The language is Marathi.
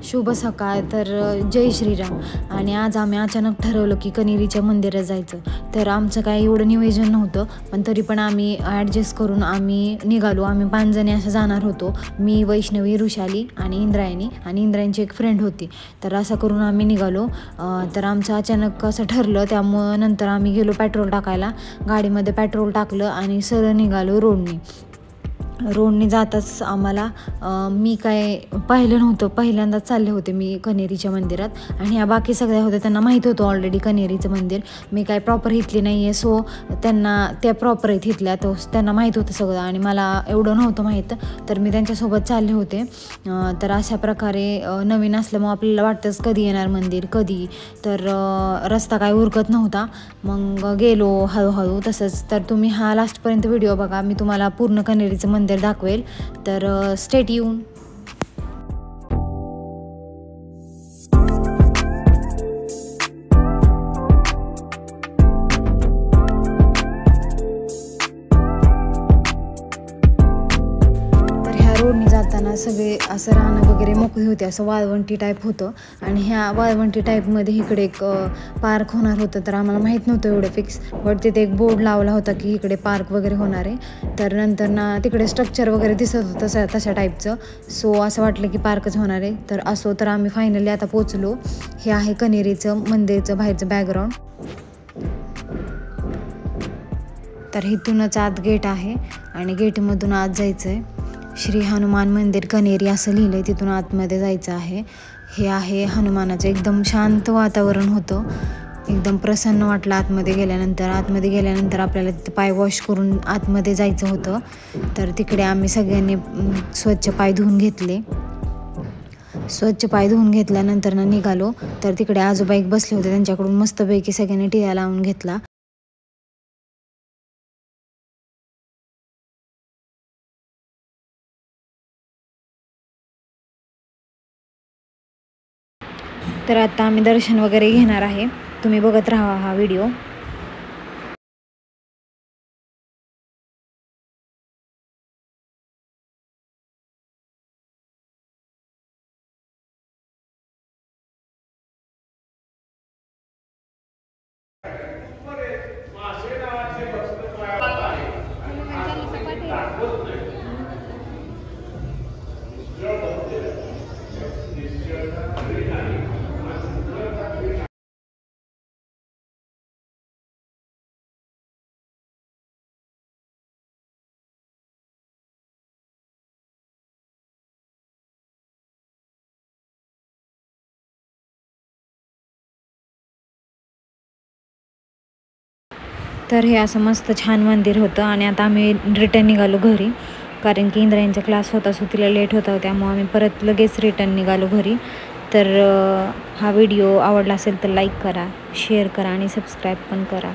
शुभ सकाळ. तर जय श्रीराम. आणि आज आम्ही अचानक ठरवलं की कण्हेरीच्या मंदिरात जायचं. तर आमचं काही एवढं नियोजन नव्हतं, पण तरी पण आम्ही ॲडजस्ट करून आम्ही निघालो. आम्ही 5 जणी असं जाणार होतो. मी, वैष्णवी, ऋषाली आणि इंद्रायणी, आणि इंद्रायणीची एक फ्रेंड होती. तर असं करून आम्ही निघालो. तर आमचं अचानक असं ठरलं, त्यामुळं नंतर आम्ही गेलो पेट्रोल टाकायला. गाडीमध्ये पेट्रोल टाकलं आणि सरळ निघालो रोडने जाताच आम्हाला मी काय पाहिलं नव्हतं, पहिल्यांदाच चालले होते मी कण्हेरीच्या मंदिरात. आणि ह्या बाकी सगळ्या होत्या, त्यांना माहीत होतं ऑलरेडी कण्हेरीचं मंदिर. मी काय प्रॉपर इथली नाही आहे, सो त्यांना त्या प्रॉपर आहेत इथल्या, तो त्यांना माहीत होतं सगळं आणि मला एवढं नव्हतं माहीत. तर मी त्यांच्यासोबत चालले होते. तर अशा प्रकारे नवीन असल्यामुळं आपल्याला वाटतंच कधी येणार मंदिर, कधी. तर रस्ता काय उरकत नव्हता. मग गेलो हळूहळू तसंच. तर तुम्ही हा लास्टपर्यंत व्हिडिओ बघा, मी तुम्हाला पूर्ण कण्हेरीचं मंदिर दाखवेल. तर स्टे ट्यून. रोडने जाताना सगळे असं रानं वगैरे मोकळी होते, असं वाळवंटी टाईप होतं. आणि ह्या वाळवंटी टाईपमध्ये इकडे एक पार्क होणार होतं. तर आम्हाला माहीत नव्हतं एवढं फिक्स, बट तिथे एक बोर्ड लावला होता की इकडे पार्क वगैरे होणार आहे. तर नंतर ना तिकडे स्ट्रक्चर वगैरे दिसत होतं तशा टाईपचं. सो असं वाटलं की पार्कच होणार आहे. तर असो, तर आम्ही फायनली आता पोचलो. हे आहे कण्हेरीचं मंदिरचं बाहेरचं बॅकग्राऊंड. तर इथूनच आत गेट आहे आणि गेटमधून आत जायचं आहे. श्री हनुमान मंदिर कण्हेरी असं लिहिलं आहे, तिथून आतमध्ये जायचं आहे. हे आहे हनुमानाचं. एकदम शांत वातावरण होतं, एकदम प्रसन्न वाटलं आतमध्ये गेल्यानंतर आपल्याला तिथं पाय वॉश करून आतमध्ये जायचं होतं. तर तिकडे आम्ही सगळ्यांनी स्वच्छ पाय धुवून घेतल्यानंतर निघालो. तर तिकडे आजोबा एक बसले होते, त्यांच्याकडून मस्तपैकी सगळ्यांनी टिळा लावून घेतला. तर आता आम्ही दर्शन वगैरे घेणार आहे. तुम्ही बघत राहा हा व्हिडिओ. तर हे असं मस्त छान मंदिर होतं. आणि आता आम्ही रिटर्न निघालो घरी, कारण की इंद्रायणीचा क्लास होता, सो तिला लेट होता, त्यामुळे आम्ही परत लगेच रिटर्न निघालो घरी. तर हा व्हिडिओ आवडला असेल तर लाईक करा, शेअर करा आणि सबस्क्राईब पण करा.